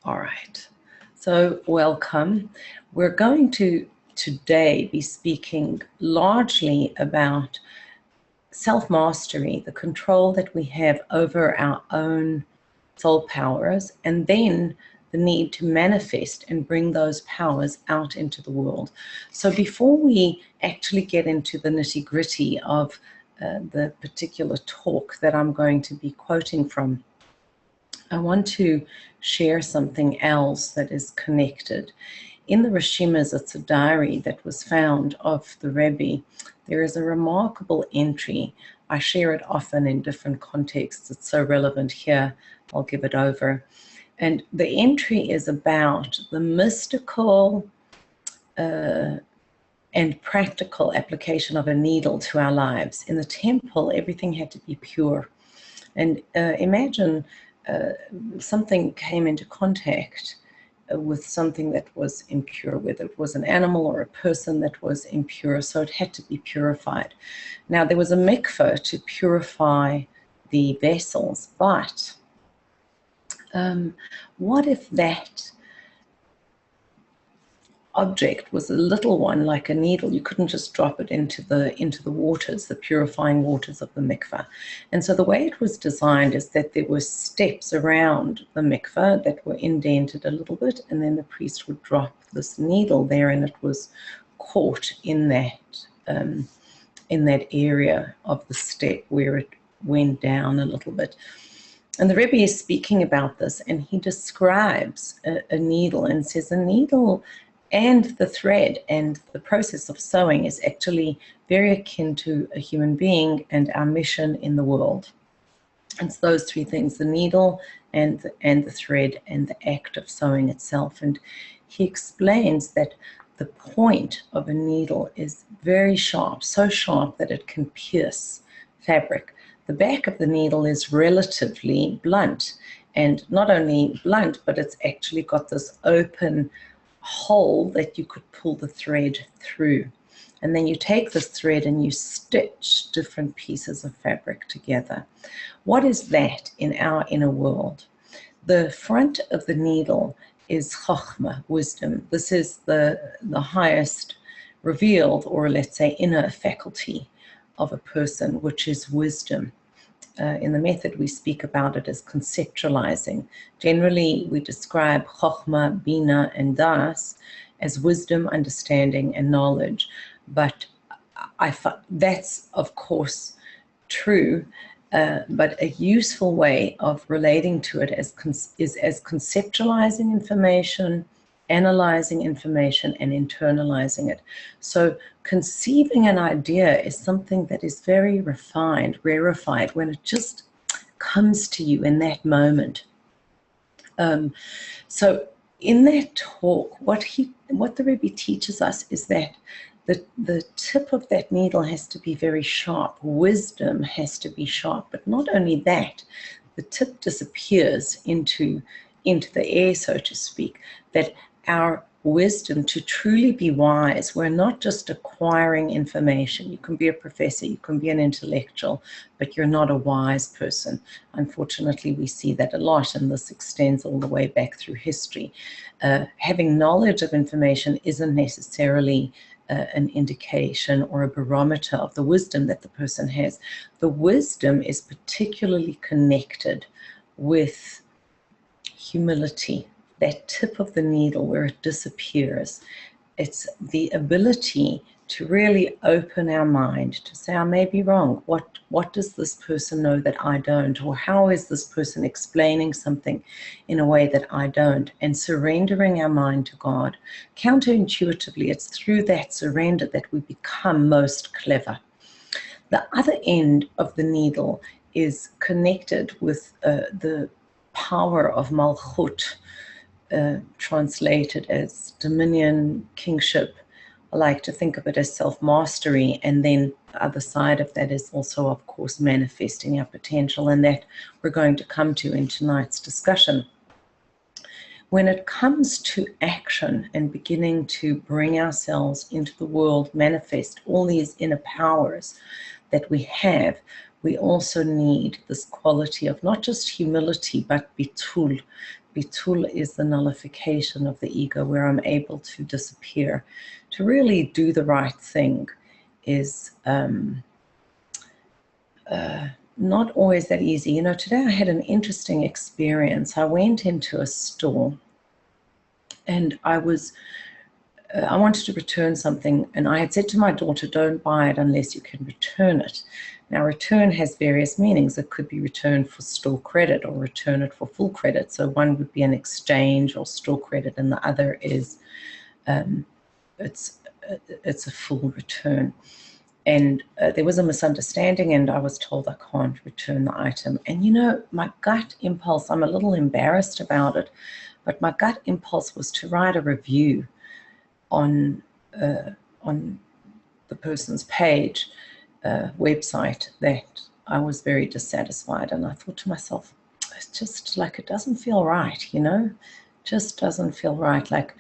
All right. So welcome. We're going to today be speaking largely about self-mastery, the control that we have over our own soul powers, and then the need to manifest and bring those powers out into the world. So before we actually get into the nitty-gritty of the particular talk that I'm going to be quoting from, I want to share something else that is connected. In the Rishimas, it's a diary that was found of the Rebbe. There is a remarkable entry. I share it often in different contexts. It's so relevant here. I'll give it over. And the entry is about the mystical and practical application of a needle to our lives. In the temple, everything had to be pure. And imagine something came into contact with something that was impure, whether it was an animal or a person that was impure, so it had to be purified. Now, there was a mikveh to purify the vessels, but what if that object was a little one, like a needle? You couldn't just drop it into the waters, the purifying waters of the mikveh. And so the way it was designed is that there were steps around the mikveh that were indented a little bit, and then the priest would drop this needle there, and it was caught in that area of the step where it went down a little bit. And the Rebbe is speaking about this, and he describes a needle and says a needle and the thread and the process of sewing is actually very akin to a human being and our mission in the world. It's those three things: the needle and the thread and the act of sewing itself. And he explains that the point of a needle is very sharp, so sharp that it can pierce fabric. The back of the needle is relatively blunt, and not only blunt, but it's actually got this open hole that you could pull the thread through. And then you take this thread and you stitch different pieces of fabric together. What is that in our inner world? The front of the needle is chokhmah, wisdom. This is the highest revealed, or let's say inner faculty of a person, which is wisdom. In the method, we speak about it as conceptualizing. Generally, we describe chokhmah, bina, and das as wisdom, understanding, and knowledge. But that's, of course, true, but a useful way of relating to it is as conceptualizing information, analyzing information, and internalizing it. So conceiving an idea is something that is very refined, rarefied, when it just comes to you in that moment. So in that talk, what the Rebbe teaches us is that the tip of that needle has to be very sharp. Wisdom has to be sharp, but not only that, the tip disappears into the air, so to speak, that our wisdom, to truly be wise, we're not just acquiring information. You can be a professor, you can be an intellectual, but you're not a wise person. Unfortunately, we see that a lot, and this extends all the way back through history. Having knowledge of information isn't necessarily an indication or a barometer of the wisdom that the person has. The wisdom is particularly connected with humility, that tip of the needle where it disappears. It's the ability to really open our mind, to say, I may be wrong. What does this person know that I don't? Or how is this person explaining something in a way that I don't? And surrendering our mind to God. Counterintuitively, it's through that surrender that we become most clever. The other end of the needle is connected with the power of Malchut, translated as dominion, kingship. I like to think of it as self-mastery, and then the other side of that is also, of course, manifesting our potential, and that we're going to come to in tonight's discussion. When it comes to action and beginning to bring ourselves into the world, manifest all these inner powers that we have, we also need this quality of not just humility, but bitul. Bitul is the nullification of the ego, where I'm able to disappear. To really do the right thing is not always that easy. You know, today I had an interesting experience. I went into a store and I wanted to return something, and I had said to my daughter, don't buy it unless you can return it. Now, return has various meanings. It could be returned for store credit or return it for full credit. So one would be an exchange or store credit, and the other is it's a full return. And there was a misunderstanding, and I was told I can't return the item. And you know, my gut impulse, I'm a little embarrassed about it, but my gut impulse was to write a review on the person's page, website, that I was very dissatisfied. And I thought to myself, it's just like, it doesn't feel right, you know, just doesn't feel right. Like,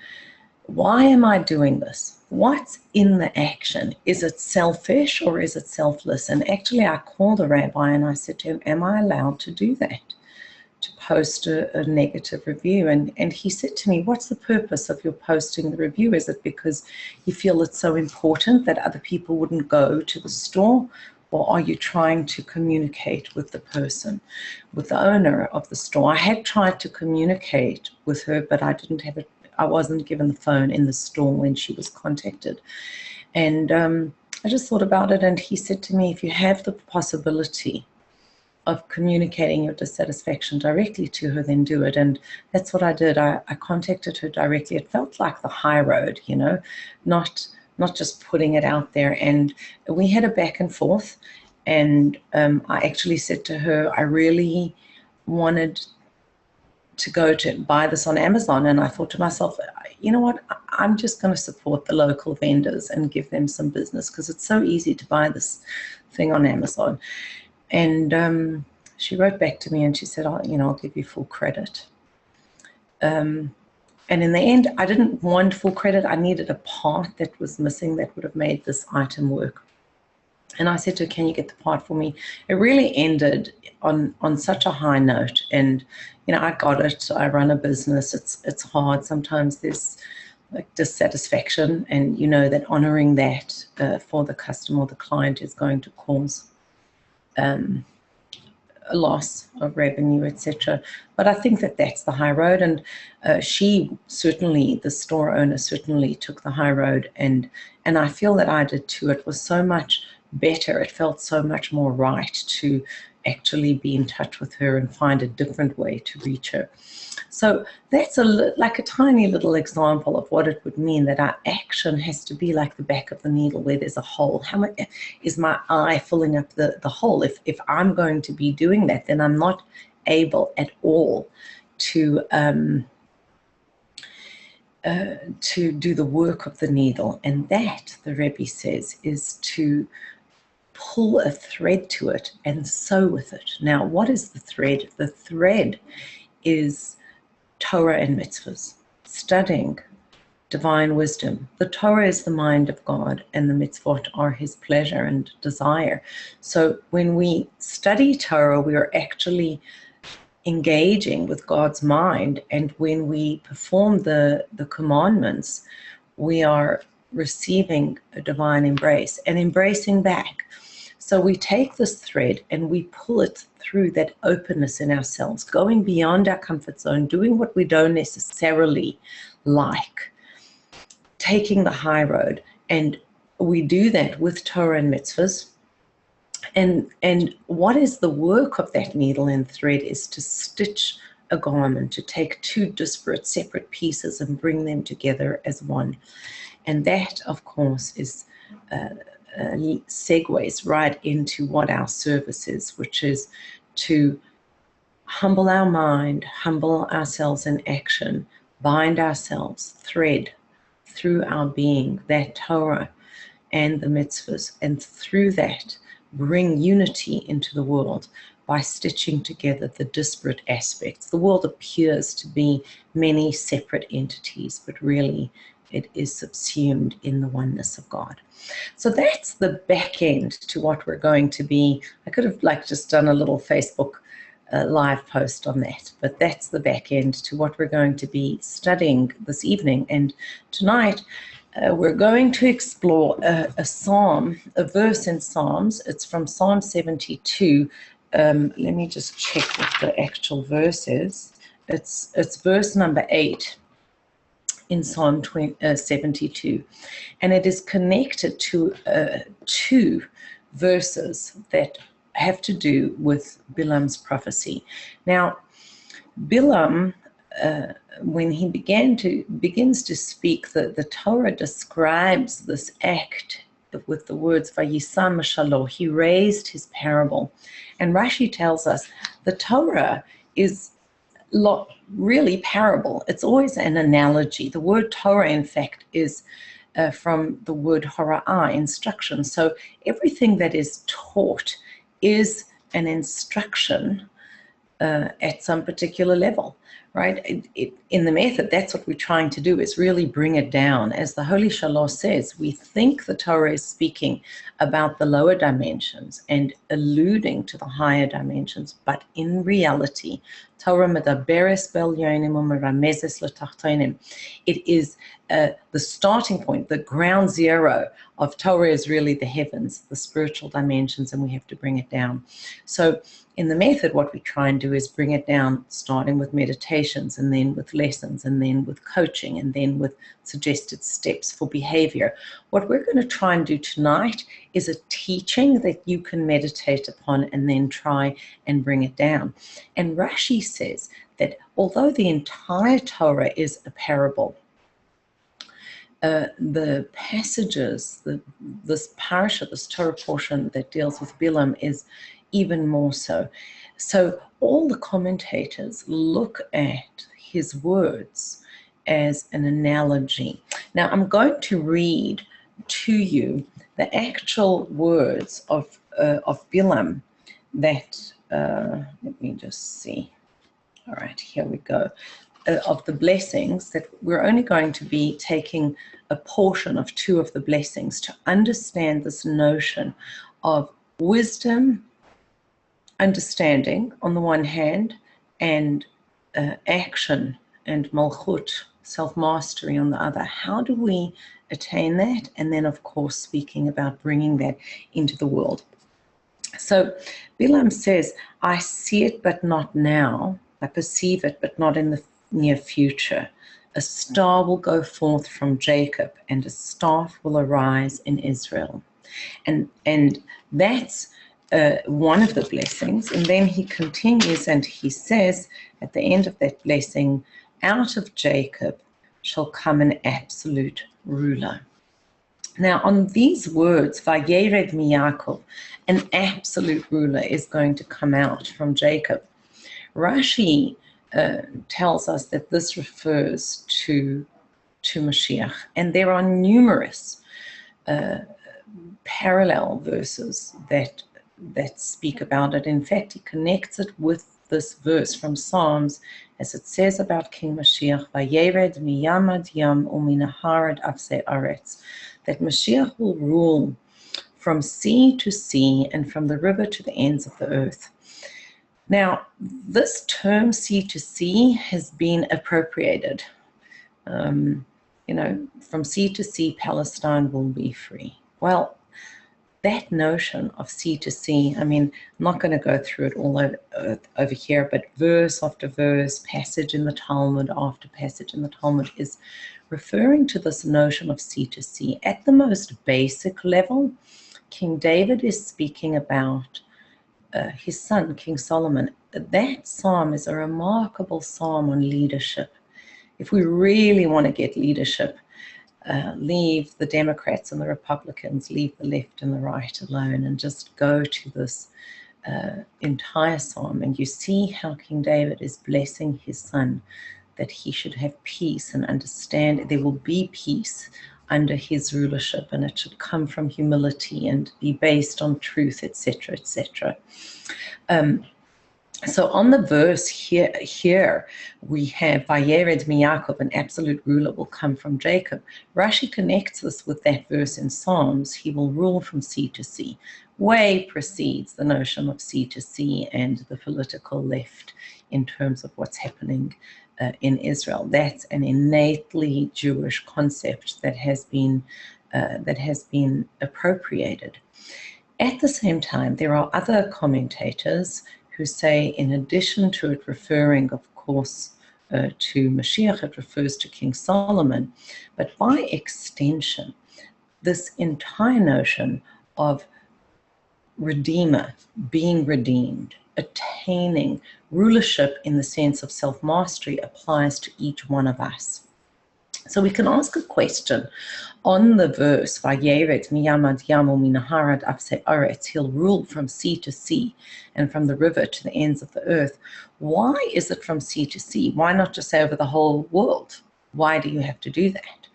why am I doing this? What's in the action? Is it selfish or is it selfless? And actually, I called a rabbi and I said to him, am I allowed to do that? To post a negative review? And he said to me, what's the purpose of your posting the review? Is it because you feel it's so important that other people wouldn't go to the store? Or are you trying to communicate with the person, with the owner of the store? I had tried to communicate with her, but I didn't have it. I wasn't given the phone in the store when she was contacted. And I just thought about it, and he said to me, if you have the possibility of communicating your dissatisfaction directly to her, then do it. And that's what I did. I contacted her directly. It felt like the high road, you know, not just putting it out there. And we had a back and forth, and I actually said to her, I really wanted to go to buy this on Amazon, and I thought to myself, you know what, I'm just going to support the local vendors and give them some business, because it's so easy to buy this thing on Amazon. And she wrote back to me and she said, oh, you know, I'll give you full credit. And in the end, I didn't want full credit. I needed a part that was missing that would have made this item work. And I said to her, can you get the part for me? It really ended on such a high note. And, you know, I got it. I run a business. It's hard. Sometimes there's like dissatisfaction, and you know that honoring that for the customer or the client is going to cause a loss of revenue, etc. But I think that that's the high road, and she certainly, the store owner certainly took the high road, and I feel that I did too. It was so much better. It felt so much more right to actually be in touch with her and find a different way to reach her. So that's like a tiny little example of what it would mean, that our action has to be like the back of the needle where there's a hole. How much is my eye filling up the hole? If I'm going to be doing that, then I'm not able at all to do the work of the needle. And that, the Rebbe says, is to pull a thread to it and sew with it. Now, what is the thread? The thread is Torah and mitzvahs, studying divine wisdom. The Torah is the mind of God, and the mitzvot are his pleasure and desire. So when we study Torah, we are actually engaging with God's mind, and when we perform the commandments, we are receiving a divine embrace and embracing back. So we take this thread and we pull it through that openness in ourselves, going beyond our comfort zone, doing what we don't necessarily like, taking the high road. And we do that with Torah and mitzvahs. And what is the work of that needle and thread is to stitch a garment, to take two disparate, separate pieces and bring them together as one. And that, of course, is segues right into what our service is, which is to humble our mind, humble ourselves in action, bind ourselves, thread through our being that Torah and the mitzvahs, and through that bring unity into the world by stitching together the disparate aspects. The world appears to be many separate entities, but really it is subsumed in the oneness of God. So that's the back end to what we're going to be. I could have just done a little Facebook live post on that, but that's the back end to what we're going to be studying this evening. And tonight we're going to explore a psalm, a verse in Psalms. It's from Psalm 72. Let me just check what the actual verse is. It's verse number 8 in Psalm 72, and it is connected to two verses that have to do with Bilam's prophecy. Now, Bilam, when he begins to speak, the Torah describes this act with the words "Vayisam Shalo." He raised his parable, and Rashi tells us the Torah is really parable. It's always an analogy. The word Torah, in fact, is from the word hora'ah, instruction. So everything that is taught is an instruction at some particular level, right? In the method, that's what we're trying to do, is really bring it down. As the Holy Shalosh says, we think the Torah is speaking about the lower dimensions and alluding to the higher dimensions, but in reality, Torah medaberes b'elyonim u'meramezes l'tachtonim. It is the starting point, the ground zero of Torah is really the heavens, the spiritual dimensions, and we have to bring it down. So in the method, what we try and do is bring it down, starting with meditations, and then with lessons, and then with coaching, and then with suggested steps for behavior. What we're going to try and do tonight is a teaching that you can meditate upon and then try and bring it down. And Rashi says that although the entire Torah is a parable, the passages, this parasha, this Torah portion that deals with Bilam is even more so. So all the commentators look at his words as an analogy. Now I'm going to read to you the actual words of Bilam that, let me just see. All right, here we go. Of the blessings, that we're only going to be taking a portion of two of the blessings to understand this notion of wisdom, understanding on the one hand, and action and malchut, self-mastery on the other. How do we attain that? And then, of course, speaking about bringing that into the world. So Bilam says, I see it, but not now. I perceive it, but not in the near future. A star will go forth from Jacob, and a staff will arise in Israel. And that's one of the blessings. And then he continues and he says at the end of that blessing, out of Jacob shall come an absolute ruler. Now on these words, Vayered miYaakov, an absolute ruler is going to come out from Jacob. Rashi tells us that this refers to Mashiach, and there are numerous parallel verses that speak about it. In fact, he connects it with this verse from Psalms, as it says about King Mashiach, Vayered miyam ad yam u'minahar ad afsei aretz, that Mashiach will rule from sea to sea and from the river to the ends of the earth. Now, this term sea to sea has been appropriated. From sea to sea, Palestine will be free. Well, that notion of sea to sea, I mean, I'm not going to go through it all over here, but verse after verse, passage in the Talmud after passage in the Talmud is referring to this notion of sea to sea. At the most basic level, King David is speaking about his son, King Solomon. That psalm is a remarkable psalm on leadership. If we really want to get leadership, leave the Democrats and the Republicans, leave the left and the right alone, and just go to this entire psalm. And you see how King David is blessing his son, that he should have peace and understand there will be peace under his rulership, and it should come from humility and be based on truth, etc., etc. So on the verse here we have Vayered Miyakov, an absolute ruler will come from Jacob. Rashi connects this with that verse in Psalms, he will rule from sea to sea. Way precedes the notion of sea to sea and the political left in terms of what's happening in Israel. That's an innately Jewish concept that has been appropriated. At the same time, there are other commentators who say, in addition to it referring, of course, to Mashiach, it refers to King Solomon, but by extension, this entire notion of redeemer, being redeemed, attaining rulership in the sense of self-mastery applies to each one of us. So we can ask a question on the verse, Vayeret miyamad yamu minaharad afse aretz, he'll rule from sea to sea and from the river to the ends of the earth. Why is it from sea to sea? Why not just say over the whole world? Why do you have to do that?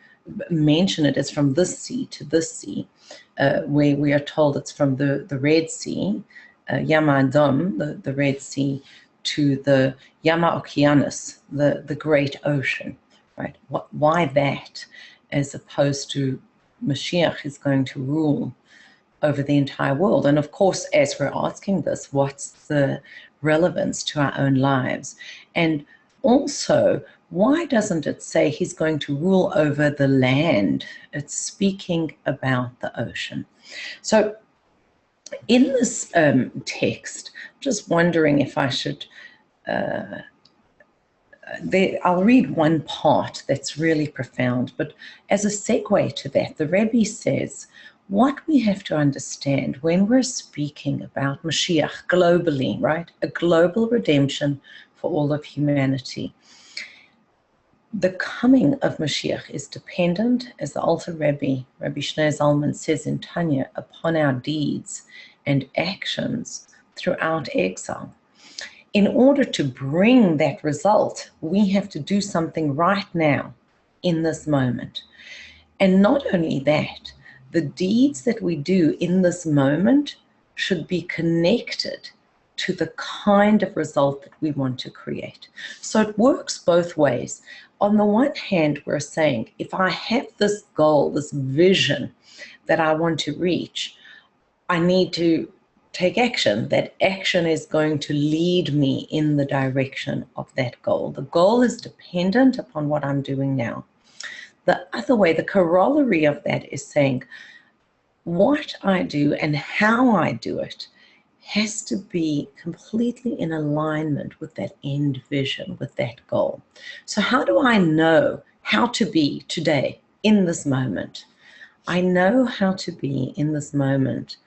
Mention it as from this sea to this sea, where we are told it's from the Red Sea, Yama Adom, the Red Sea, to the Yama Okeanos, the great ocean. Right? Why that, as opposed to Mashiach is going to rule over the entire world? And of course, as we're asking this, what's the relevance to our own lives? And also, why doesn't it say he's going to rule over the land? It's speaking about the ocean. So in this text, I'm just wondering if I should I'll read one part that's really profound, but as a segue to that, the Rebbe says, what we have to understand when we're speaking about Mashiach globally, right? A global redemption for all of humanity. The coming of Mashiach is dependent, as the Alter Rebbe, Rabbi Shneur Zalman says in Tanya, upon our deeds and actions throughout exile. In order to bring that result, we have to do something right now, in this moment. And not only that, the deeds that we do in this moment should be connected to the kind of result that we want to create. So it works both ways. On the one hand, we're saying, if I have this goal, this vision that I want to reach, I need to take action. That action is going to lead me in the direction of that goal. The goal is dependent upon what I'm doing now. The other way, the corollary of that is saying what I do and how I do it has to be completely in alignment with that end vision, with that goal. So how do I know how to be today in this moment? I know how to be in this moment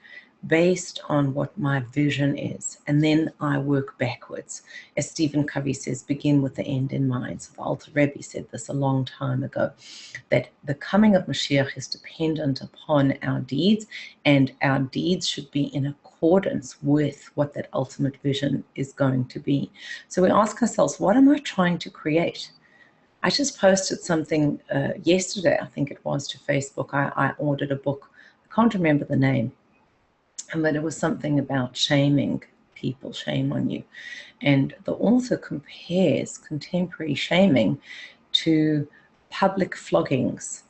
based on what my vision is, and then I work backwards. As Stephen Covey says, begin with the end in mind. So the Alter Rebbe said this a long time ago, that the coming of Mashiach is dependent upon our deeds, and our deeds should be in accordance with what that ultimate vision is going to be. So we ask ourselves, what am I trying to create? I just posted something yesterday, I think it was, to Facebook. I ordered a book. I can't remember the name. But it was something about shaming people, shame on you. And the author compares contemporary shaming to public floggings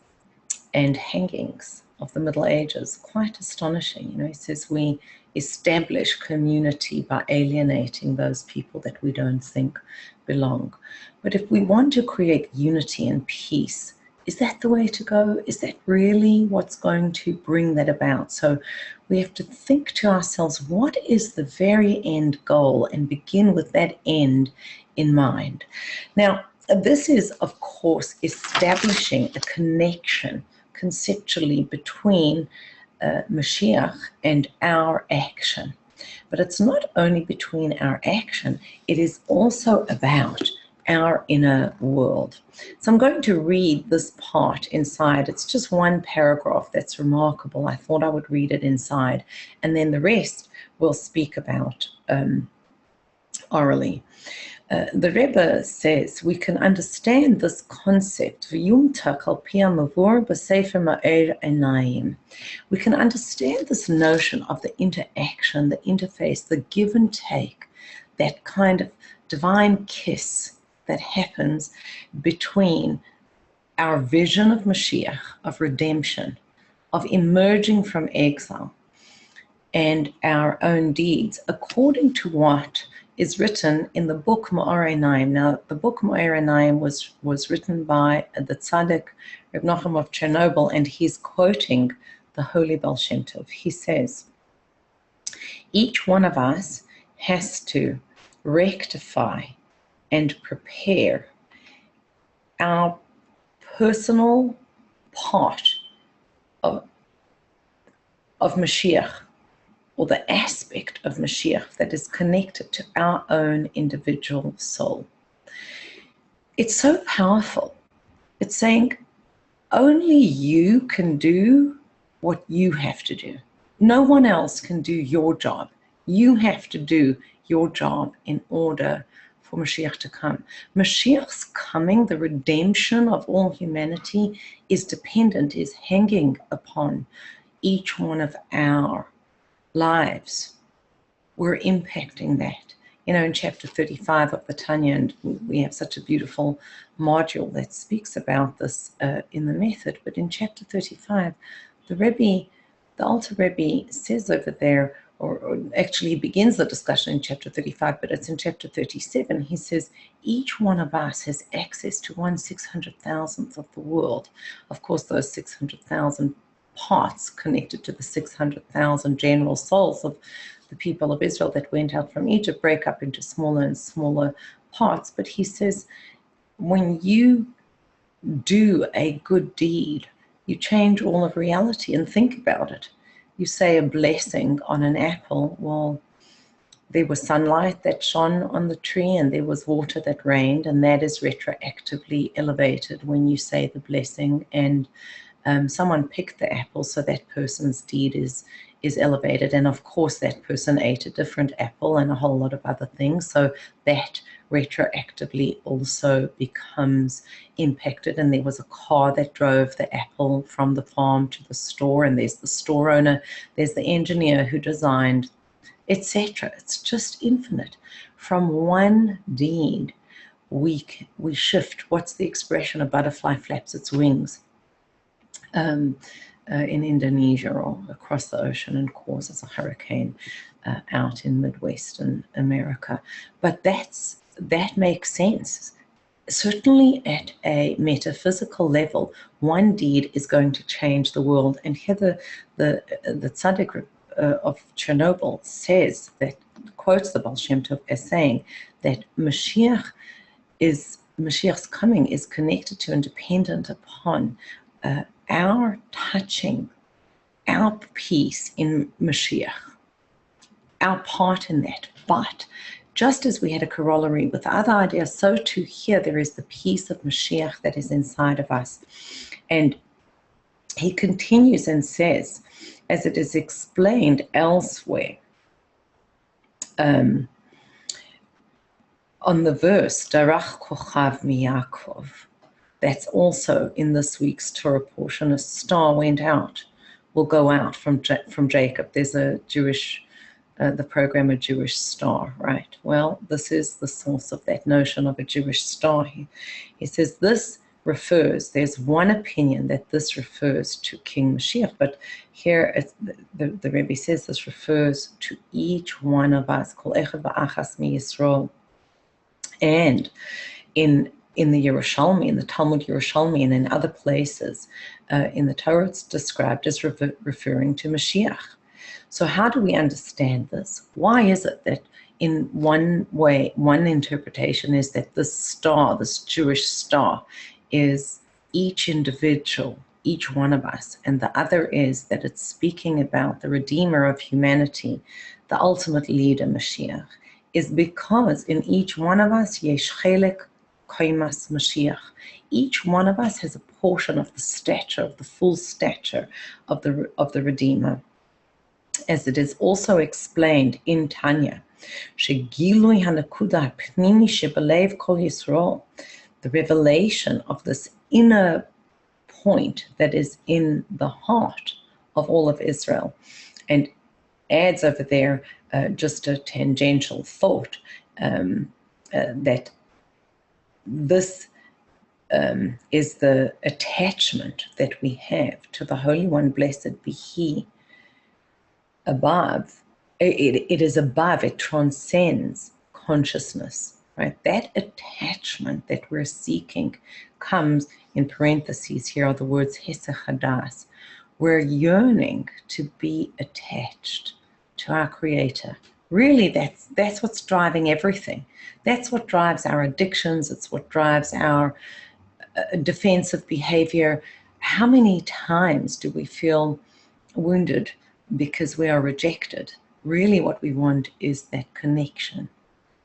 and hangings of the Middle Ages. Quite astonishing. You know, he says we establish community by alienating those people that we don't think belong. But if we want to create unity and peace, is that the way to go? Is that really what's going to bring that about? So we have to think to ourselves, what is the very end goal, and begin with that end in mind. Now, this is, of course, establishing a connection conceptually between Mashiach and our action. But it's not only between our action, it is also about our inner world. So I'm going to read this part inside. It's just one paragraph that's remarkable. I thought I would read it inside, and then the rest we'll speak about orally. The Rebbe says we can understand this concept. We can understand this notion of the interaction, the interface, the give and take that kind of divine kiss that happens between our vision of Mashiach, of redemption, of emerging from exile, and our own deeds, according to what is written in the book Ma'arei Naim. Now, the book Ma'arei Naim was written by the Tzaddik Reb Nachum of Chernobyl, and he's quoting the Holy Baal Shem Tov. He says, each one of us has to rectify and prepare our personal part of Mashiach, or the aspect of Mashiach that is connected to our own individual soul. It's so powerful. It's saying only you can do what you have to do. No one else can do your job. You have to do your job in order for Mashiach to come. Mashiach's coming, the redemption of all humanity, is dependent, is hanging upon each one of our lives. We're impacting that. You know, in chapter 35 of the Tanya, and we have such a beautiful module that speaks about this in the method, but in chapter 35, the Alter Rebbe says over there, or actually begins the discussion in chapter 35, but it's in chapter 37, he says, each one of us has access to 1/600,000th of the world. Of course, those 600,000 parts connected to the 600,000 general souls of the people of Israel that went out from Egypt break up into smaller and smaller parts. But he says, when you do a good deed, you change all of reality. And think about it. You say a blessing on an apple. Well, there was sunlight that shone on the tree and there was water that rained, and that is retroactively elevated when you say the blessing, and someone picked the apple, so that person's deed is elevated. And of course that person ate a different apple and a whole lot of other things, so that retroactively also becomes impacted. And there was a car that drove the apple from the farm to the store, and there's the store owner, there's the engineer who designed, etc. It's just infinite. From one deed we shift. What's the expression? A butterfly flaps its wings in Indonesia or across the ocean and causes a hurricane out in Midwestern America. But that makes sense. Certainly at a metaphysical level, one deed is going to change the world. And here the Tzaddik of Chernobyl says, that quotes the Baal Shem Tov as saying that Mashiach's coming is connected to and dependent upon our touching our piece in Mashiach, our part in that. But just as we had a corollary with other ideas, so too here there is the piece of Mashiach that is inside of us. And he continues and says, as it is explained elsewhere, on the verse, Darach Kochav Miyakov, that's also in this week's Torah portion, a star went out, will go out from Jacob. There's a Jewish, the program, a Jewish star, right? Well, this is the source of that notion of a Jewish star. He says this refers, there's one opinion that this refers to King Mashiach, but here the Rebbe says this refers to each one of us, Kol echad v'achas mi Yisrael. And in the Yerushalmi, in the Talmud Yerushalmi, and in other places in the Torah, it's described as referring to Mashiach. So how do we understand this? Why is it that in one way, one interpretation is that this star, this Jewish star, is each individual, each one of us, and the other is that it's speaking about the Redeemer of humanity, the ultimate leader, Mashiach, is because in each one of us, yesh chelek koimas Mashiach. Each one of us has a portion of the stature, of the full stature of the Redeemer. As it is also explained in Tanya, shegilui hanakuda pnimi shebelev kol Yisrael, the revelation of this inner point that is in the heart of all of Israel. And adds over there just a tangential thought. that this is the attachment that we have to the Holy One, blessed be He, above. It is above, it transcends consciousness, right? That attachment that we're seeking comes, in parentheses here are the words hesed hadas. We're yearning to be attached to our Creator. Really, that's what's driving everything. That's what drives our addictions. It's what drives our defensive behavior. How many times do we feel wounded because we are rejected? Really what we want is that connection.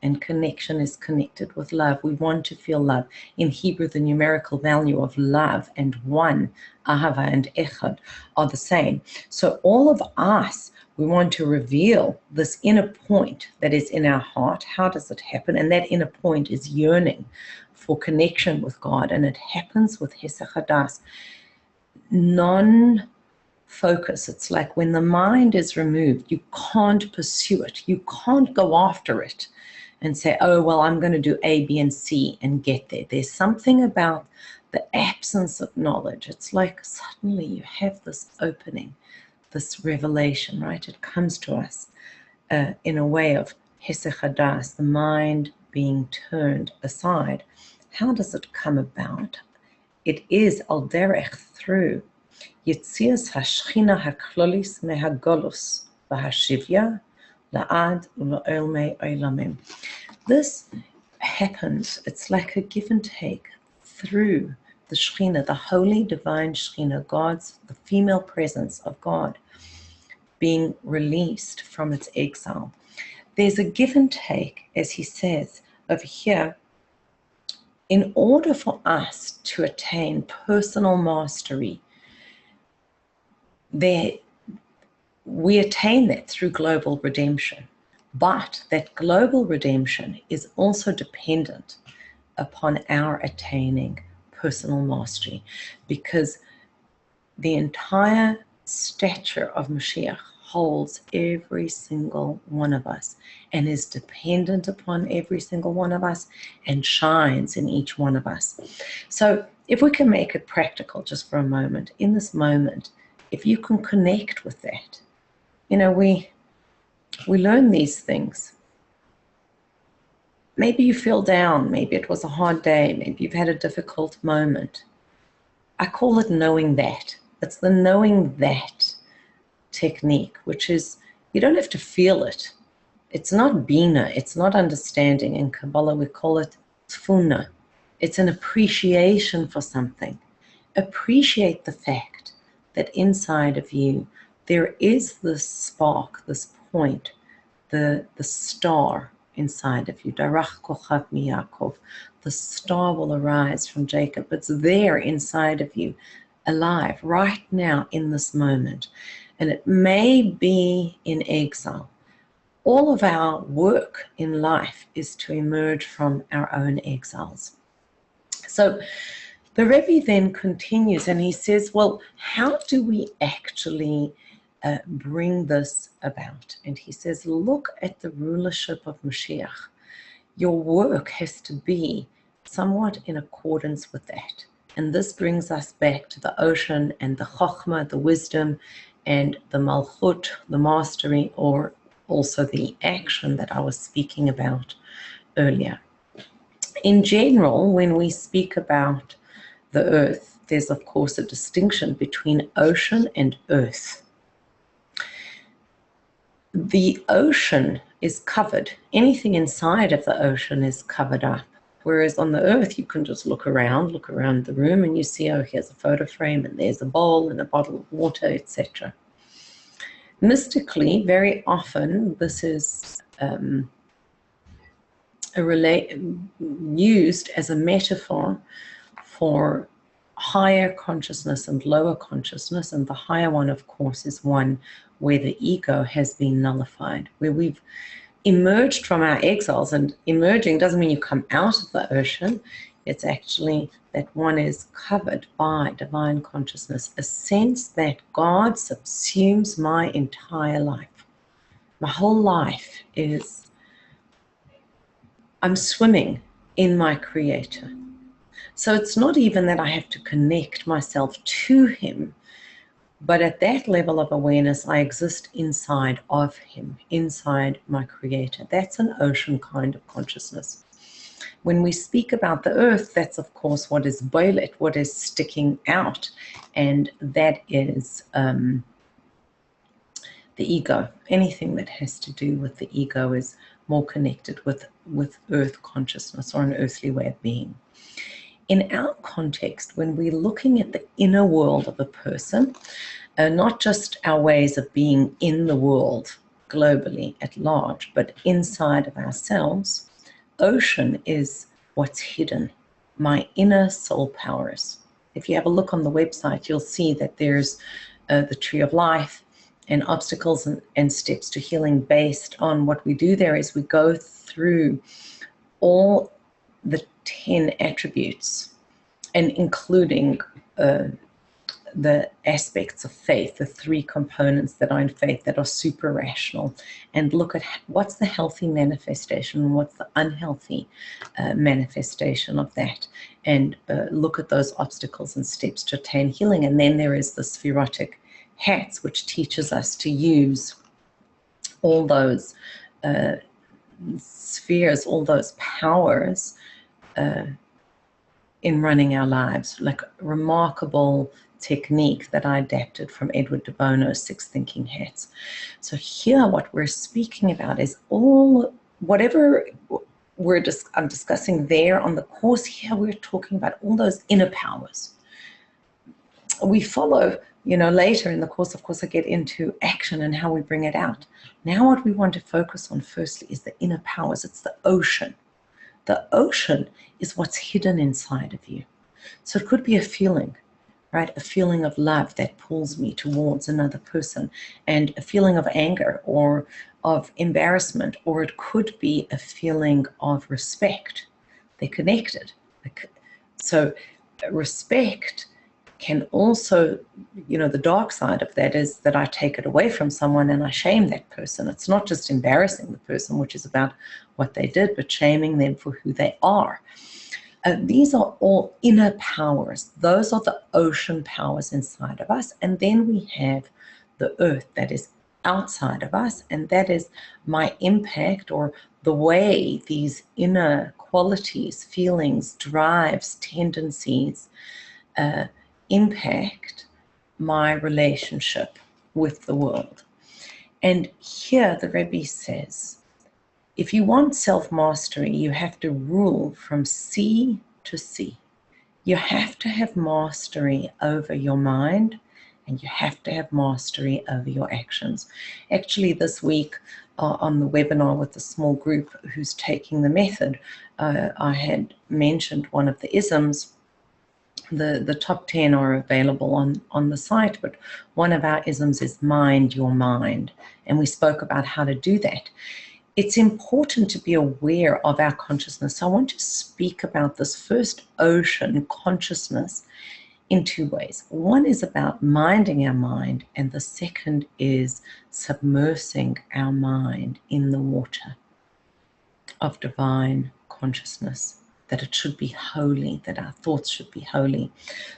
And connection is connected with love. We want to feel love. In Hebrew, the numerical value of love and one, ahava and echad, are the same. So all of us, we want to reveal this inner point that is in our heart. How does it happen? And that inner point is yearning for connection with God. And it happens with hesed hadas, non-focus. It's like when the mind is removed, you can't pursue it. You can't go after it and say, oh, well, I'm going to do A, B, and C and get there. There's something about the absence of knowledge. It's like suddenly you have this opening, this revelation, right? It comes to us in a way of hesed hadas, the mind being turned aside. How does it come about? It is al derech, through Yitzias hashchina haklolis mehagolus v'hashivya la'ad u'la'olmei olamim. This happens, it's like a give and take through the Shekhinah, the holy divine Shekhinah, God's, the female presence of God being released from its exile. There's a give and take, as he says over here. In order for us to attain personal mastery, we attain that through global redemption. But that global redemption is also dependent upon our attaining personal mastery, because the entire stature of Mashiach holds every single one of us and is dependent upon every single one of us and shines in each one of us. So if we can make it practical just for a moment, in this moment, if you can connect with that, you know, we learn these things. Maybe you feel down, maybe it was a hard day, maybe you've had a difficult moment. I call it knowing that. It's the knowing that technique, which is, you don't have to feel it. It's not bina, it's not understanding. In Kabbalah we call it tfuna. It's an appreciation for something. Appreciate the fact that inside of you there is this spark, this point, the star inside of you. Darach kochav mi Yaakov. The star will arise from Jacob. It's there inside of you, alive, right now in this moment. And it may be in exile. All of our work in life is to emerge from our own exiles. So the Rebbe then continues and he says, well, how do we actually bring this about? And he says, look at the rulership of Mashiach. Your work has to be somewhat in accordance with that. And this brings us back to the ocean and the chokhmah, the wisdom, and the malchut, the mastery, or also the action that I was speaking about earlier. In general, when we speak about the earth, there's of course a distinction between ocean and earth. The ocean is covered. Anything inside of the ocean is covered up. Whereas on the earth, you can just look around the room, and you see, oh, here's a photo frame, and there's a bowl and a bottle of water, etc. Mystically, very often, this is used as a metaphor for higher consciousness and lower consciousness, and the higher one, of course, is one where the ego has been nullified, where we've emerged from our exiles. And emerging doesn't mean you come out of the ocean. It's actually that one is covered by divine consciousness, a sense that God subsumes my entire life. My whole life is I'm swimming in my Creator. So it's not even that I have to connect myself to Him, but at that level of awareness, I exist inside of Him, inside my Creator. That's an ocean kind of consciousness. When we speak about the earth, that's of course what is boilet, what is sticking out, and that is the ego. Anything that has to do with the ego is more connected with earth consciousness or an earthly way of being. In our context, when we're looking at the inner world of a person, not just our ways of being in the world globally at large, but inside of ourselves, ocean is what's hidden, my inner soul powers. If you have a look on the website, you'll see that there's the tree of life and obstacles and steps to healing. Based on what we do there is we go through all the 10 attributes, and including the aspects of faith, the 3 components that are in faith that are super rational, and look at what's the healthy manifestation and what's the unhealthy manifestation of that, and look at those obstacles and steps to attain healing. And then there is the spherotic hats, which teaches us to use all those spheres, all those powers in running our lives, like remarkable technique that I adapted from Edward de Bono's 6 thinking hats. So here what we're speaking about is whatever I'm discussing there on the course. Here we're talking about all those inner powers. We follow, later in the course, of course, I get into action and how we bring it out. Now what we want to focus on firstly is the inner powers. It's the ocean. The ocean is what's hidden inside of you. So it could be a feeling, right? A feeling of love that pulls me towards another person, and a feeling of anger or of embarrassment, or it could be a feeling of respect. They're connected. So respect can also, the dark side of that is that I take it away from someone and I shame that person. It's not just embarrassing the person, which is about what they did, but shaming them for who they are. These are all inner powers. Those are the ocean powers inside of us. And then we have the earth that is outside of us, and that is my impact, or the way these inner qualities, feelings, drives, tendencies, impact my relationship with the world. And here the Rebbe says, if you want self-mastery, you have to rule from sea to sea. You have to have mastery over your mind, and you have to have mastery over your actions. Actually, this week on the webinar with the small group who's taking the method, I had mentioned one of the isms. The top 10 are available on the site, but one of our isms is mind your mind, and we spoke about how to do that. It's important to be aware of our consciousness. So I want to speak about this first ocean, consciousness, in 2 ways. One is about minding our mind, and the second is submersing our mind in the water of divine consciousness, that it should be holy, that our thoughts should be holy.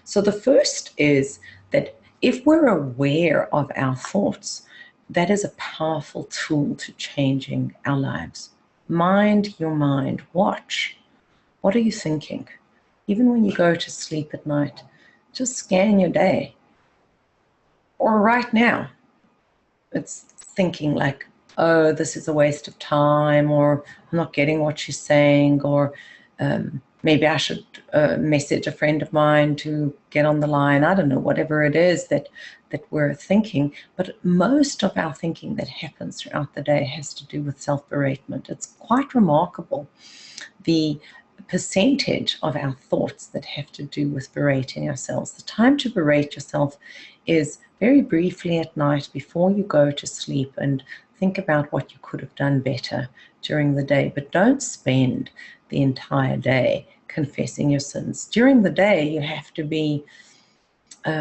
So the first is that if we're aware of our thoughts, that is a powerful tool to changing our lives. Mind your mind. Watch. What are you thinking? Even when you go to sleep at night, just scan your day. Or right now, it's thinking like, oh, this is a waste of time, or I'm not getting what she's saying, or maybe I should message a friend of mine to get on the line. I don't know, whatever it is that we're thinking. But most of our thinking that happens throughout the day has to do with self-beratement. It's quite remarkable, the percentage of our thoughts that have to do with berating ourselves. The time to berate yourself is very briefly at night before you go to sleep, and think about what you could have done better during the day. But don't spend the entire day confessing your sins. During the day, you have to be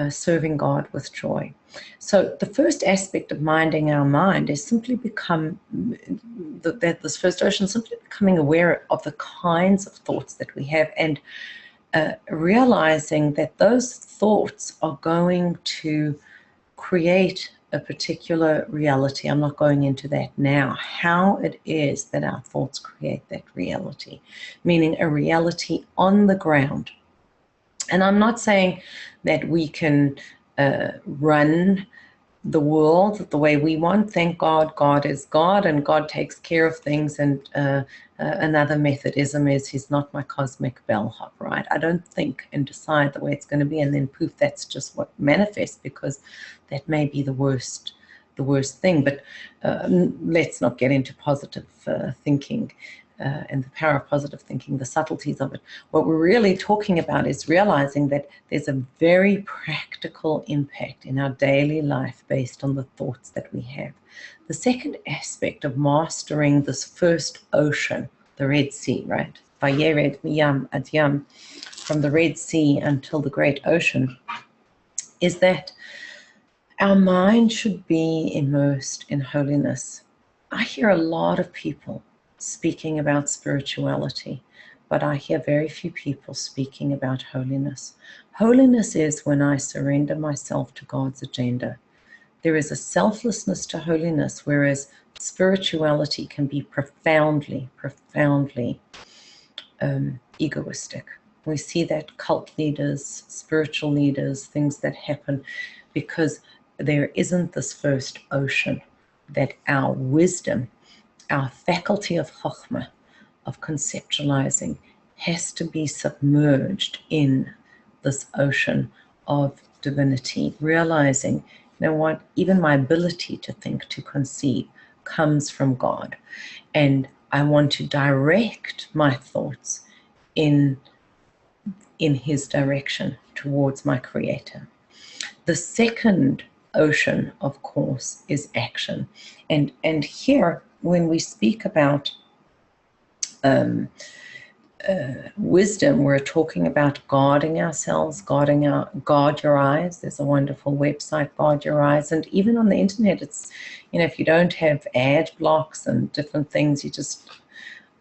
serving God with joy. So the first aspect of minding our mind is simply this first ocean, simply becoming aware of the kinds of thoughts that we have, and realizing that those thoughts are going to create a particular reality. I'm not going into that now. How it is that our thoughts create that reality, meaning a reality on the ground. And I'm not saying that we can run the world the way we want. Thank God, God is God, and God takes care of things. And another Methodism is He's not my cosmic bellhop, right? I don't think and decide the way it's going to be, and then poof, that's just what manifests, because that may be the worst thing. But let's not get into positive thinking. And the power of positive thinking, the subtleties of it. What we're really talking about is realizing that there's a very practical impact in our daily life based on the thoughts that we have. The second aspect of mastering this first ocean, the Red Sea, right? Vayered miyam ad yam, from the Red Sea until the Great Ocean, is that our mind should be immersed in holiness. I hear a lot of people speaking about spirituality, but I hear very few people speaking about holiness. Holiness is when I surrender myself to God's agenda. There is a selflessness to holiness, whereas spirituality can be profoundly egoistic. We see that cult leaders, spiritual leaders, things that happen because there isn't this first ocean, that our wisdom, our faculty of chokhmah, of conceptualizing, has to be submerged in this ocean of divinity, realizing, you know what, even my ability to think, to conceive, comes from God. And I want to direct my thoughts in His direction towards my Creator. The second ocean, of course, is action. And here, when we speak about wisdom, we're talking about guarding ourselves, guard your eyes. There's a wonderful website, Guard Your Eyes. And even on the internet, it's, if you don't have ad blocks and different things, you just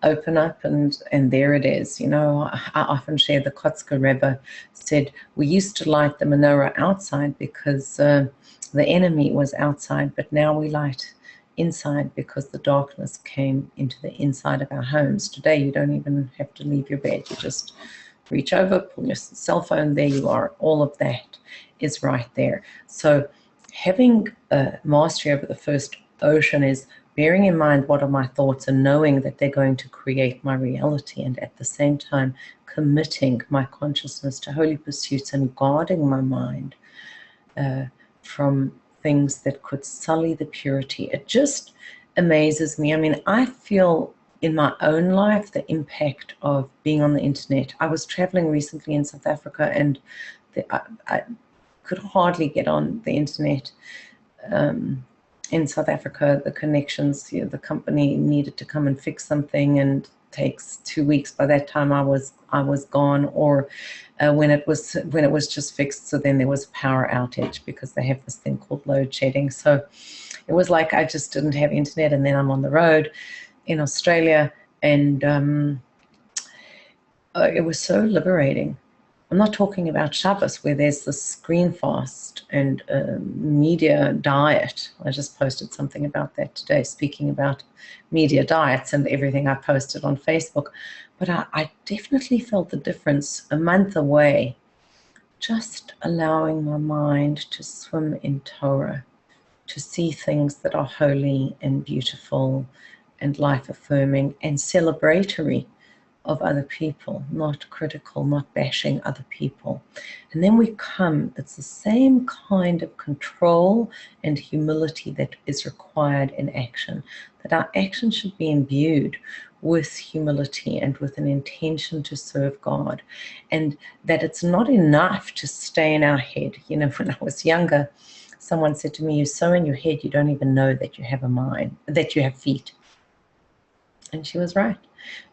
open up and there it is. I often share the Kotzker Rebbe said, we used to light the menorah outside because the enemy was outside, but now we light inside because the darkness came into the inside of our homes. Today, you don't even have to leave your bed. You just reach over, pull your cell phone, there you are. All of that is right there. So having mastery over the first ocean is bearing in mind what are my thoughts and knowing that they're going to create my reality, and at the same time committing my consciousness to holy pursuits and guarding my mind from things that could sully the purity. It just amazes me. I mean, I feel in my own life the impact of being on the internet. I was traveling recently in South Africa, and I could hardly get on the internet. In South Africa, the connections, the company needed to come and fix something, and takes 2 weeks. By that time, I was gone, or when it was just fixed. So then there was a power outage because they have this thing called load shedding. So it was like I just didn't have internet, and then I'm on the road in Australia, and it was so liberating. I'm not talking about Shabbos, where there's this screen fast and media diet. I just posted something about that today, speaking about media diets and everything I posted on Facebook. But I definitely felt the difference a month away, just allowing my mind to swim in Torah, to see things that are holy and beautiful and life-affirming and celebratory of other people, not critical, not bashing other people. And then it's the same kind of control and humility that is required in action, that our action should be imbued with humility and with an intention to serve God, and that it's not enough to stay in our head. When I was younger, someone said to me, you're so in your head, you don't even know that you have a mind, that you have feet. And she was right.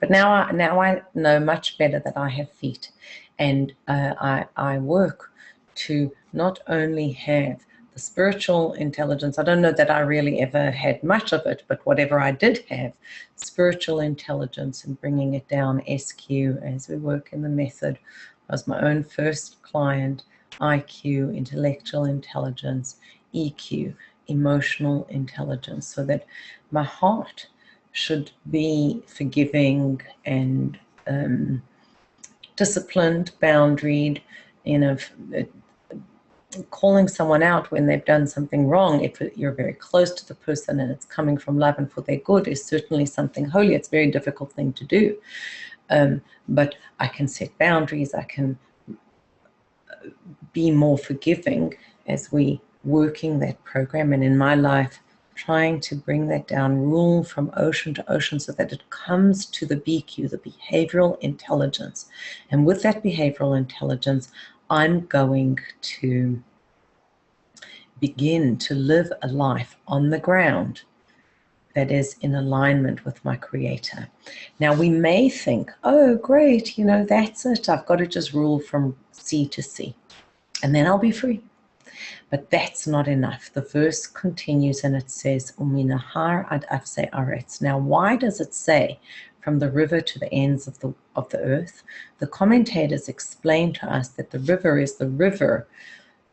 But now I know much better that I have feet, and I work to not only have the spiritual intelligence. I don't know that I really ever had much of it, but whatever I did have, spiritual intelligence and bringing it down, SQ, as we work in the method. I was my own first client, IQ, intellectual intelligence, EQ, emotional intelligence, so that my heart should be forgiving and disciplined, boundaried, calling someone out when they've done something wrong, if you're very close to the person and it's coming from love and for their good, is certainly something holy. It's a very difficult thing to do. But I can set boundaries. I can be more forgiving as we working that program. And in my life, trying to bring that down, rule from ocean to ocean, so that it comes to the BQ, the behavioral intelligence. And with that behavioral intelligence, I'm going to begin to live a life on the ground that is in alignment with my Creator. Now, we may think, oh, great, that's it. I've got to just rule from sea to sea, and then I'll be free. But that's not enough. The verse continues and it says, Uminahar ad afse aretz. Now, why does it say from the river to the ends of the earth? The commentators explain to us that the river is the river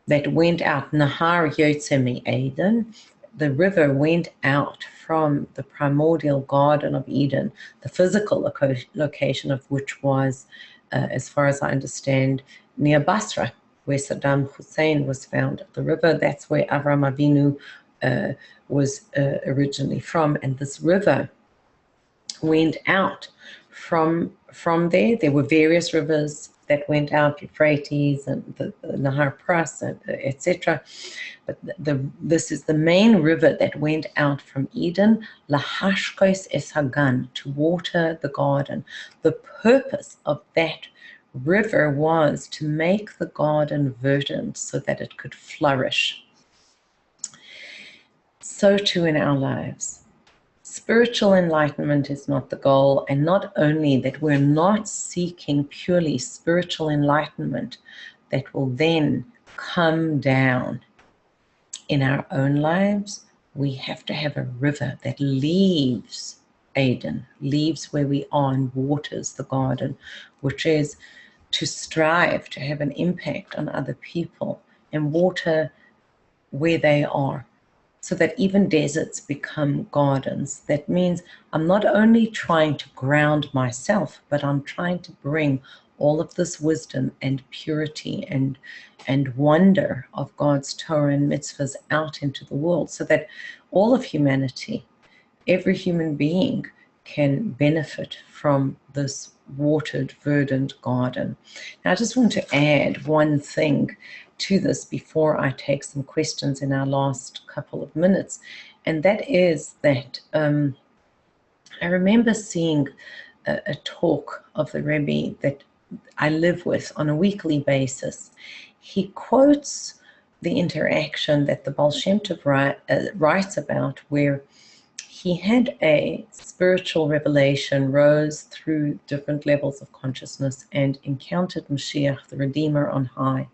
that went out. Nahar yotze mi-Eden. The river went out from the primordial Garden of Eden, the physical location of which was, as far as I understand, near Basra, where Saddam Hussein was found. The river, that's where Avram Avinu was originally from. And this river went out from there. There were various rivers that went out, Euphrates and the Nahar Pras, etc. But this is the main river that went out from Eden, Lahashkos es Hagan, to water the garden. The purpose of that river was to make the garden verdant so that it could flourish. So too in our lives. Spiritual enlightenment is not the goal, and not only that we're not seeking purely spiritual enlightenment that will then come down in our own lives. We have to have a river that leaves Eden, leaves where we are and waters the garden, which is to strive to have an impact on other people and water where they are, so that even deserts become gardens. That means I'm not only trying to ground myself, but I'm trying to bring all of this wisdom and purity and wonder of God's Torah and mitzvahs out into the world, so that all of humanity, every human being, can benefit from this watered, verdant garden. Now, I just want to add one thing to this before I take some questions in our last couple of minutes, and that is that I remember seeing a talk of the Rebbe that I live with on a weekly basis. He quotes the interaction that the Baal Shem Tov writes about, where he had a spiritual revelation, rose through different levels of consciousness, and encountered Mashiach, the Redeemer, on high.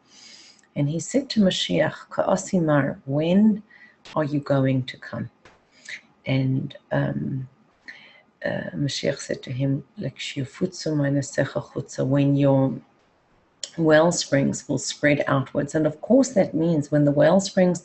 And he said to Mashiach, Ka'asimar, when are you going to come? And Mashiach said to him, when your well springs will spread outwards. And of course that means when the well springs,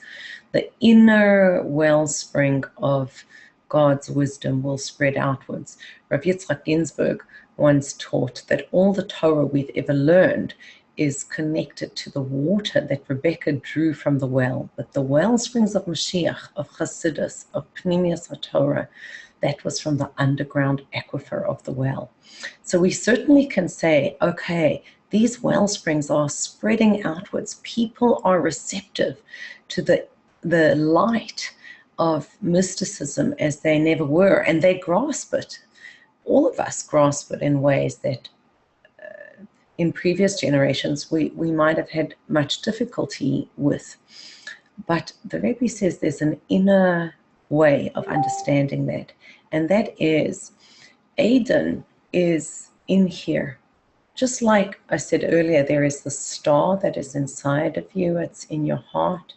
the inner wellspring of God's wisdom will spread outwards. Rav Yitzchak Ginsburg once taught that all the Torah we've ever learned is connected to the water that Rebecca drew from the well. But the well springs of Mashiach, of Chassidus, of Pnimius HaTorah, that was from the underground aquifer of the well. So we certainly can say, okay, these well springs are spreading outwards. People are receptive to the light of mysticism as they never were, and they grasp it. All of us grasp it in ways that in previous generations we might have had much difficulty with. But the Rebbe says there's an inner way of understanding that, and that is Eden is in here Just like I said earlier, there is the star that is inside of you, it's in your heart.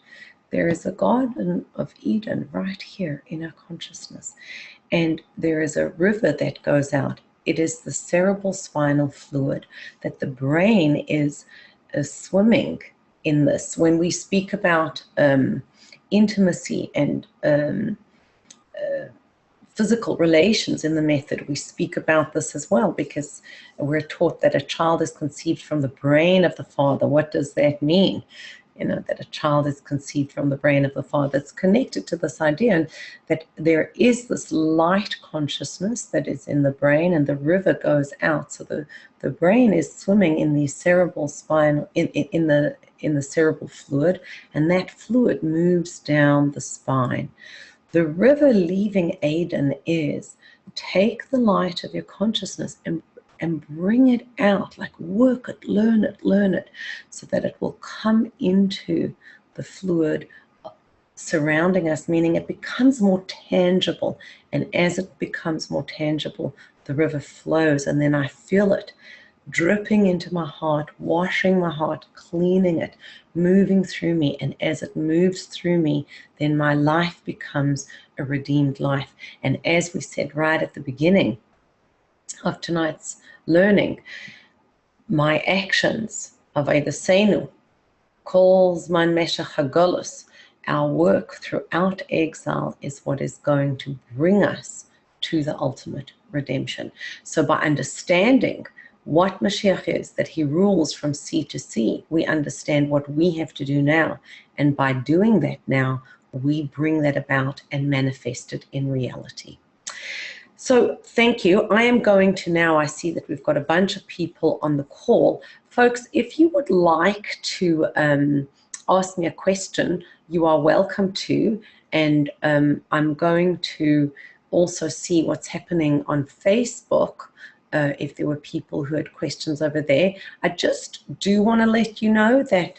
There is a Garden of Eden right here in our consciousness. And there is a river that goes out. It is the cerebral spinal fluid that the brain is swimming in this. When we speak about intimacy and physical relations in the method, we speak about this as well, because we're taught that a child is conceived from the brain of the father. What does that mean? You know, that a child is conceived from the brain of the father. It's connected to this idea that there is this light consciousness that is in the brain, and the river goes out. So the brain is swimming in the cerebral spinal, in the cerebral fluid, and that fluid moves down the spine. The river leaving Aden is take the light of your consciousness and bring it out, like work it, learn it, so that it will come into the fluid surrounding us, meaning it becomes more tangible. And as it becomes more tangible, the river flows, and then I feel it dripping into my heart, washing my heart, cleaning it, moving through me. And as it moves through me, then my life becomes a redeemed life. And as we said right at the beginning of tonight's learning, my actions of Senu, calls man meshach hagolus, our work throughout exile is what is going to bring us to the ultimate redemption. So by understanding what Mashiach is, that he rules from sea to sea, we understand what we have to do now. And by doing that now, we bring that about and manifest it in reality. So thank you. I am going to now, I see that we've got a bunch of people on the call. Folks, if you would like to ask me a question, you are welcome to. And I'm going to also see what's happening on Facebook. If there were people who had questions over there. I just do want to let you know that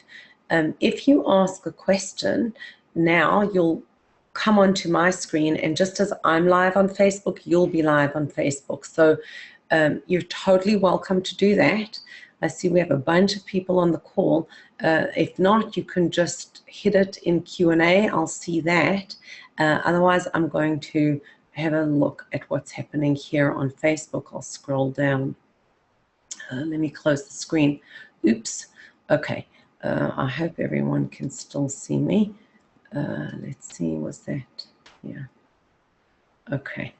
if you ask a question now, you'll come onto my screen, and just as I'm live on Facebook, you'll be live on Facebook. So you're totally welcome to do that. I see we have a bunch of people on the call. If not, you can just hit it in Q&A. I'll see that. Otherwise, I'm going to have a look at what's happening here on Facebook. I'll scroll down. Let me close the screen. Oops. Okay. I hope everyone can still see me. Let's see, was that? Yeah. Okay.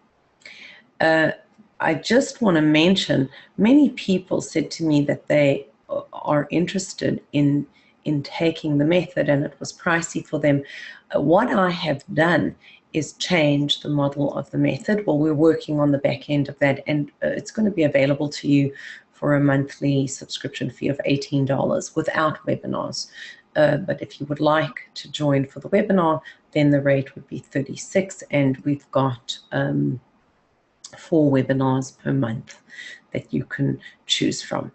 I just want to mention, many people said to me that they are interested in taking the method, and it was pricey for them. What I have done is change the model of the method. Well, we're working on the back end of that, and it's going to be available to you for a monthly subscription fee of $18 without webinars. But if you would like to join for the webinar, then the rate would be $36, and we've got 4 webinars per month that you can choose from.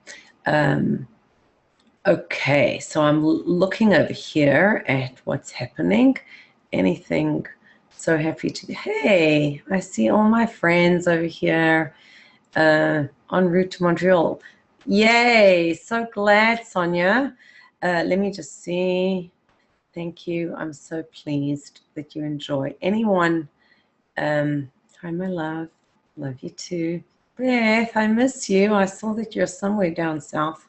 Okay, so I'm looking over here at what's happening. Anything? So happy to, hey, I see all my friends over here en route to Montreal. Yay, so glad, Sonia. Let me just see. Thank you. I'm so pleased that you enjoy. Anyone? Hi, my love. Love you too. Beth, I miss you. I saw that you're somewhere down south.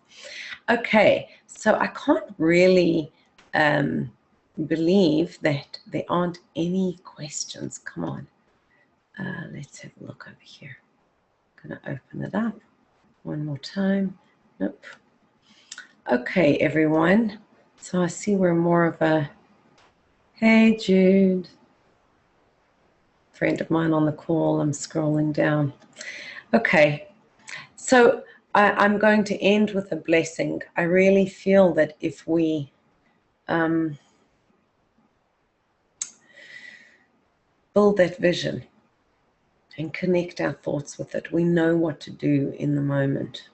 Okay, so I can't really believe that there aren't any questions. Come on. Let's have a look over here. I'm going to open it up one more time. Nope. Okay, everyone. So I see we're more of a, hey, Jude. Friend of mine on the call. I'm scrolling down. Okay. So I'm going to end with a blessing. I really feel that if we build that vision and connect our thoughts with it, we know what to do in the moment.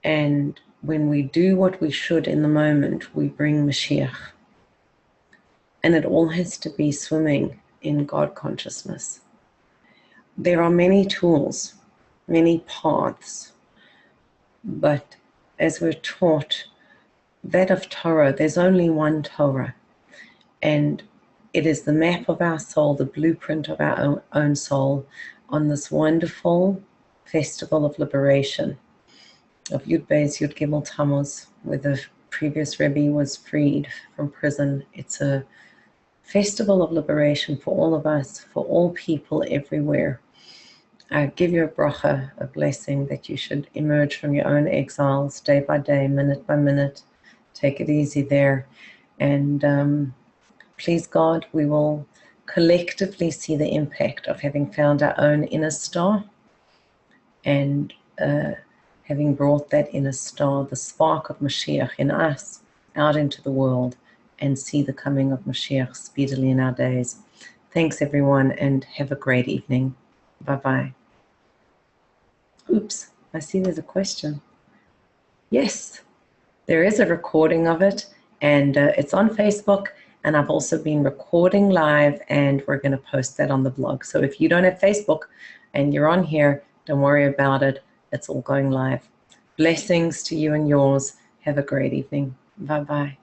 And when we do what we should in the moment, we bring Mashiach. And it all has to be swimming in God consciousness. There are many tools, many paths, But as we're taught, that of Torah, there's only one Torah. And it is the map of our soul, the blueprint of our own soul on this wonderful festival of liberation of Yud Beis Yud Gimel Tammuz, where the previous Rebbe was freed from prison. It's a festival of liberation for all of us, for all people everywhere. I give you a bracha, a blessing, that you should emerge from your own exiles day by day, minute by minute. Take it easy there. And please God, we will collectively see the impact of having found our own inner star and having brought that inner star, the spark of Mashiach in us, out into the world, and see the coming of Mashiach speedily in our days. Thanks, everyone, and have a great evening. Bye-bye. Oops, I see there's a question. Yes, there is a recording of it, and it's on Facebook, and I've also been recording live, and we're going to post that on the blog. So if you don't have Facebook and you're on here, don't worry about it. It's all going live. Blessings to you and yours. Have a great evening. Bye-bye.